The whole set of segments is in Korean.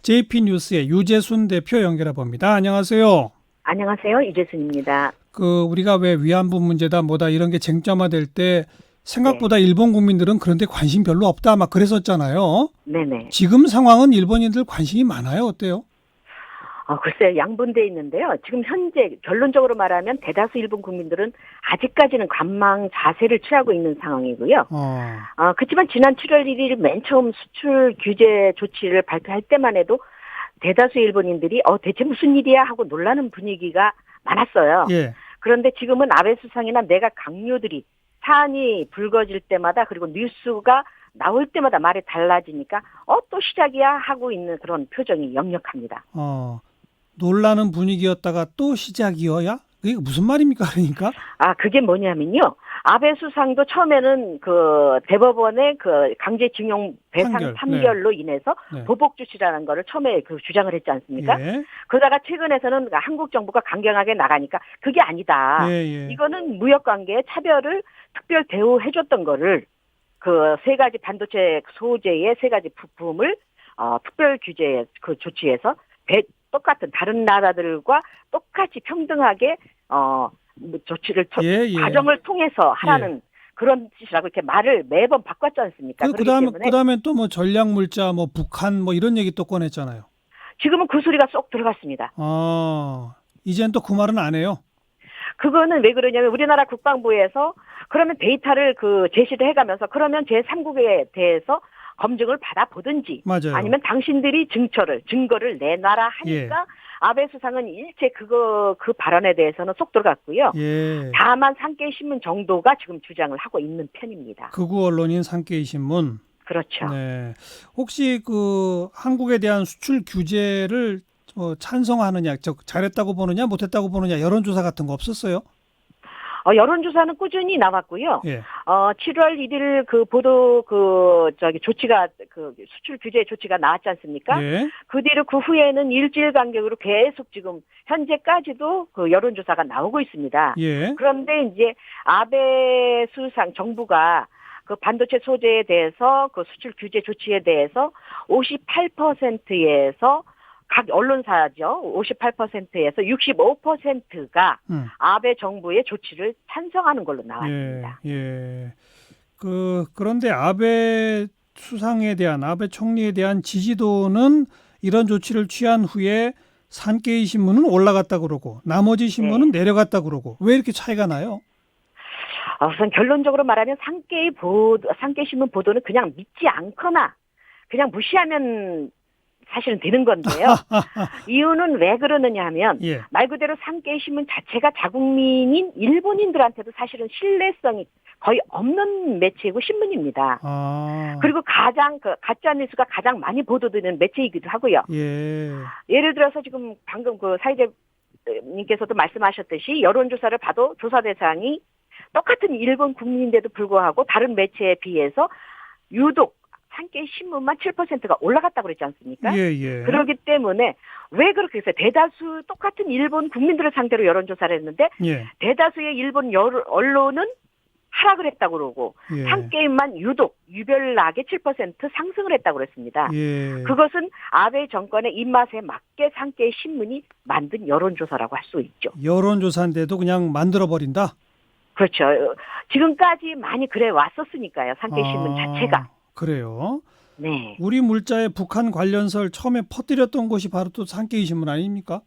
JP뉴스의 유재순 대표 연결해 봅니다. 안녕하세요. 안녕하세요. 유재순입니다. 우리가 왜 위안부 문제다 뭐다 이런 게 쟁점화될 때 생각보다 네. 일본 국민들은 그런데 관심 별로 없다 막 그랬었잖아요. 네네. 지금 상황은 일본인들 관심이 많아요. 어때요? 글쎄요. 양분돼 있는데요. 지금 현재 결론적으로 말하면 대다수 일본 국민들은 아직까지는 관망 자세를 취하고 있는 상황이고요. 그렇지만 지난 7월 1일 맨 처음 수출 규제 조치를 발표할 때만 해도 대다수 일본인들이 대체 무슨 일이야 하고 놀라는 분위기가 많았어요. 예. 그런데 지금은 아베 수상이나 내각 강요들이 사안이 불거질 때마다 그리고 뉴스가 나올 때마다 말이 달라지니까 또 시작이야 하고 있는 그런 표정이 역력합니다. 놀라는 분위기였다가 또 시작이어야? 그게 무슨 말입니까? 그러니까? 그게 뭐냐면요. 아베 수상도 처음에는 그 대법원의 그 강제징용 배상 판결로 인해서 네. 보복 조치라는 거를 처음에 그 주장을 했지 않습니까? 예. 그러다가 최근에서는 한국 정부가 강경하게 나가니까 그게 아니다. 예. 이거는 무역 관계에 차별을 특별 대우해줬던 거를 그 세 가지 반도체 소재의 세 가지 부품을 특별 규제 그 조치에서 똑같은 다른 나라들과 똑같이 평등하게 조치를 과정을 통해서 하라는 그런 뜻이라고 이렇게 말을 매번 바꿨지 않습니까? 그다음에 또 뭐 전략 물자, 뭐 북한 뭐 이런 얘기 또 꺼냈잖아요. 지금은 그 소리가 쏙 들어갔습니다. 이젠 또 그 말은 안 해요. 그거는 왜 그러냐면 우리나라 국방부에서 그러면 데이터를 제시를 해가면서 그러면 제3국에 대해서 검증을 받아보든지 맞아요. 아니면 당신들이 증거를 내놔라 하니까 아베 수상은 일체 그 발언에 대해서는 쏙 들어갔고요. 다만 산케이 신문 정도가 지금 주장을 하고 있는 편입니다. 극우 언론인 산케이 신문. 그렇죠. 네. 혹시 한국에 대한 수출 규제를 찬성하느냐, 잘했다고 보느냐, 못했다고 보느냐 여론조사 같은 거 없었어요? 여론조사는 꾸준히 나왔고요. 7월 1일 조치가 수출 규제 조치가 나왔지 않습니까? 그 뒤로 그 후에는 일주일 간격으로 계속 지금 현재까지도 여론조사가 나오고 있습니다. 그런데 이제 아베 수상 정부가 반도체 소재에 대해서 수출 규제 조치에 대해서 58%에서 각 언론사죠. 58%에서 65%가 아베 정부의 조치를 찬성하는 걸로 나왔습니다. 그런데 아베 수상에 대한 아베 총리에 대한 지지도는 이런 조치를 취한 후에 산케이 신문은 올라갔다 그러고 나머지 신문은 내려갔다 그러고 왜 이렇게 차이가 나요? 우선 결론적으로 말하면 산케이 신문 보도는 그냥 믿지 않거나 그냥 무시하면 사실은 되는 건데요. 이유는 왜 그러느냐 하면 말 그대로 산케이 신문 자체가 자국민인 일본인들한테도 사실은 신뢰성이 거의 없는 매체이고 신문입니다. 그리고 가장 가짜 뉴스가 가장 많이 보도되는 매체이기도 하고요. 예를 들어서 지금 방금 사회자님께서도 말씀하셨듯이 여론조사를 봐도 조사 대상이 똑같은 일본 국민인데도 불구하고 다른 매체에 비해서 유독 산케이 신문만 7%가 올라갔다고 그랬지 않습니까? 그렇기 때문에 왜 그렇게 했어요? 대다수 똑같은 일본 국민들을 상대로 여론조사를 했는데 대다수의 일본 언론은 하락을 했다고 그러고 산케이만 유독 유별나게 7% 상승을 했다고 그랬습니다. 그것은 아베 정권의 입맛에 맞게 산케이 신문이 만든 여론조사라고 할 수 있죠. 여론조사인데도 그냥 만들어버린다? 그렇죠. 지금까지 많이 그래 왔었으니까요. 산케이 신문 자체가. 그래요? 네. 우리 물자에 북한 관련설 처음에 퍼뜨렸던 것이 바로 또 산케이 신문 아닙니까?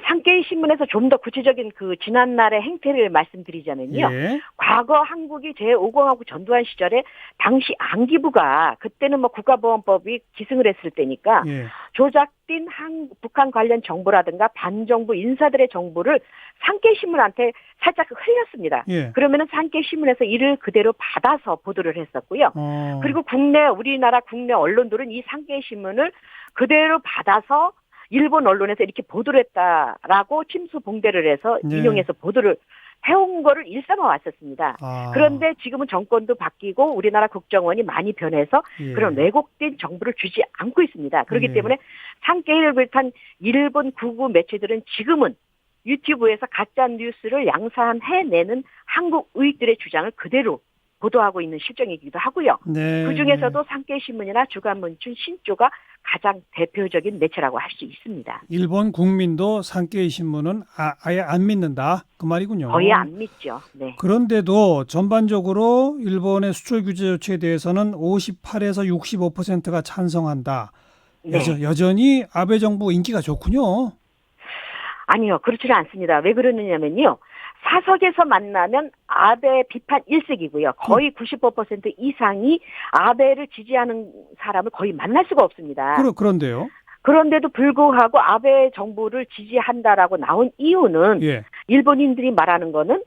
산케이 신문에서 좀 더 구체적인 지난날의 행태를 말씀드리자면요. 과거 한국이 제5공화국 전두환 시절에 당시 안기부가 그때는 국가보안법이 기승을 했을 때니까 조작된 북한 관련 정보라든가 반정부 인사들의 정보를 산케이 신문한테 살짝 흘렸습니다. 그러면은 산케이 신문에서 이를 그대로 받아서 보도를 했었고요. 그리고 우리나라 국내 언론들은 이 산케이 신문을 그대로 받아서 일본 언론에서 이렇게 보도를 했다라고 침수봉대를 해서 인용해서 보도를 해온 거를 일삼아 왔었습니다. 그런데 지금은 정권도 바뀌고 우리나라 국정원이 많이 변해서 그런 왜곡된 정보를 주지 않고 있습니다. 그렇기 때문에 산케이를 비롯한 일본 극우 매체들은 지금은 유튜브에서 가짜 뉴스를 양산해내는 한국 의익들의 주장을 그대로 보도하고 있는 실정이기도 하고요. 네. 그중에서도 산케이신문이나 주간문춘, 신조가 가장 대표적인 매체라고 할 수 있습니다. 일본 국민도 산케이 신문은 아예 안 믿는다 그 말이군요. 거의 안 믿죠. 네. 그런데도 전반적으로 일본의 수출 규제 조치에 대해서는 58에서 65%가 찬성한다. 네. 여전히 아베 정부 인기가 좋군요. 아니요, 그렇지는 않습니다. 왜 그러느냐면요. 사석에서 만나면 아베 비판 일색이고요. 거의 95% 이상이 아베를 지지하는 사람을 거의 만날 수가 없습니다. 그런데요. 그런데도 불구하고 아베 정부를 지지한다라고 나온 이유는 예. 일본인들이 말하는 거는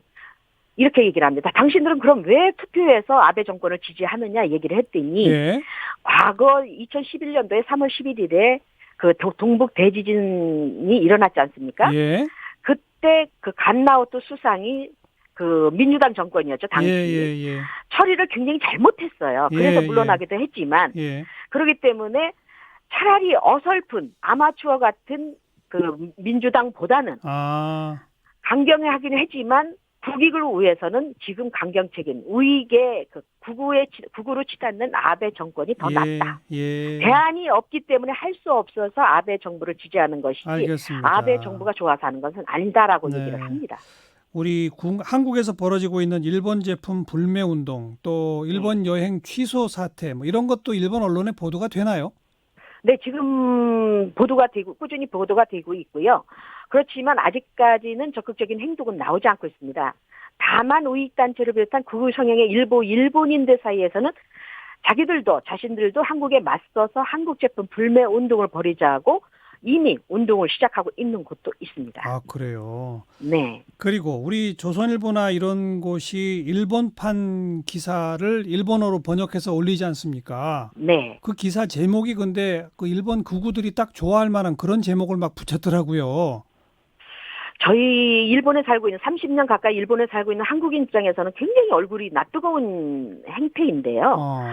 이렇게 얘기를 합니다. 당신들은 그럼 왜 투표해서 아베 정권을 지지하느냐 얘기를 했더니 예. 과거 2011년도에 3월 11일에 그 동북 대지진이 일어났지 않습니까? 예. 그때 그 간나오토 수상이 그 민주당 정권이었죠, 당시. 예. 처리를 굉장히 잘못했어요. 그래서 예, 물러나기도 했지만 예. 그렇기 때문에 차라리 어설픈 아마추어 같은 그 민주당보다는 강경하기는 했지만 국익을 위해서는 지금 강경책인 우익의 그 극우로 치닫는 아베 정권이 더 낫다. 예. 대안이 없기 때문에 할 수 없어서 아베 정부를 지지하는 것이지 알겠습니다. 아베 정부가 좋아서 하는 것은 아니다라고 네. 얘기를 합니다. 우리 한국에서 벌어지고 있는 일본 제품 불매 운동 또 일본 여행 취소 사태 뭐 이런 것도 일본 언론에 보도가 되나요? 네, 지금 꾸준히 보도가 되고 있고요. 그렇지만 아직까지는 적극적인 행동은 나오지 않고 있습니다. 다만 우익단체를 비롯한 극우 성향의 일부 일본인들 사이에서는 자신들도 한국에 맞서서 한국 제품 불매 운동을 벌이자고 이미 운동을 시작하고 있는 곳도 있습니다. 아, 그래요? 네. 그리고 우리 조선일보나 이런 곳이 일본판 기사를 일본어로 번역해서 올리지 않습니까? 네. 그 기사 제목이 근데 그 일본 극우들이 딱 좋아할 만한 그런 제목을 막 붙였더라고요. 저희 일본에 살고 있는 30년 가까이 일본에 살고 있는 한국인 입장에서는 굉장히 얼굴이 낯뜨거운 행태인데요.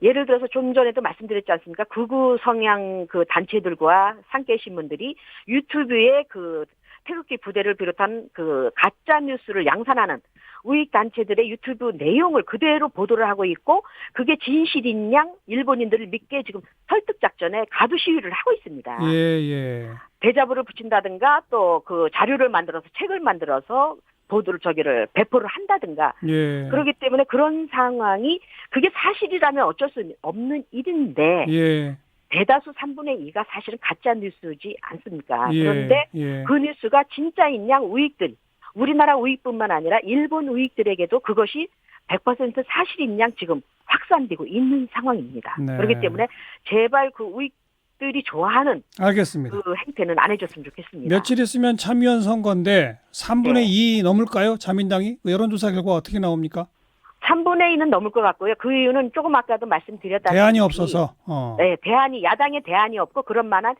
예를 들어서 좀 전에도 말씀드렸지 않습니까? 극우 성향 그 단체들과 산케이 신문들이 유튜브에 그 태극기 부대를 비롯한 그 가짜 뉴스를 양산하는 우익 단체들의 유튜브 내용을 그대로 보도를 하고 있고 그게 진실인 양 일본인들을 믿게 지금 설득 작전에 가두 시위를 하고 있습니다. 예. 대자보를 붙인다든가 또 그 자료를 만들어서 책을 만들어서 배포를 한다든가. 예. 그렇기 때문에 그런 상황이 그게 사실이라면 어쩔 수 없는 일인데 예. 대다수 3분의 2가 사실은 가짜 뉴스지 않습니까? 예. 그런데 예. 그 뉴스가 진짜인 양 우익들, 우리나라 우익뿐만 아니라 일본 우익들에게도 그것이 100% 사실인 양 지금 확산되고 있는 상황입니다. 네. 그렇기 때문에 제발 그 우익들이 좋아하는 알겠습니다. 그 행태는 안 해줬으면 좋겠습니다. 며칠 있으면 참의원 선거인데 3분의 네. 2 넘을까요? 자민당이? 여론조사 결과 어떻게 나옵니까? 3분의 2는 넘을 것 같고요. 그 이유는 조금 아까도 말씀드렸다시피 대안이 없어서. 네, 야당의 대안이 없고 그럴 만한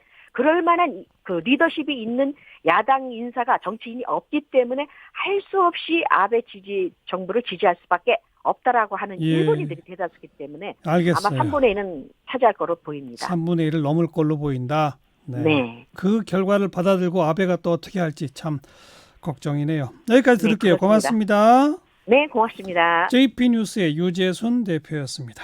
그 리더십이 있는 야당 인사가 정치인이 없기 때문에 할 수 없이 아베 정부를 지지할 수밖에 없다라고 하는 예. 일본인들이 대다수기 때문에 알겠어요. 아마 3분의 2는 차지할 거로 보입니다. 3분의 1을 넘을 걸로 보인다. 네. 그 결과를 받아들고 아베가 또 어떻게 할지 참 걱정이네요. 여기까지 들을게요. 그렇습니다. 고맙습니다. 네, 고맙습니다. JP 뉴스의 유재순 대표였습니다.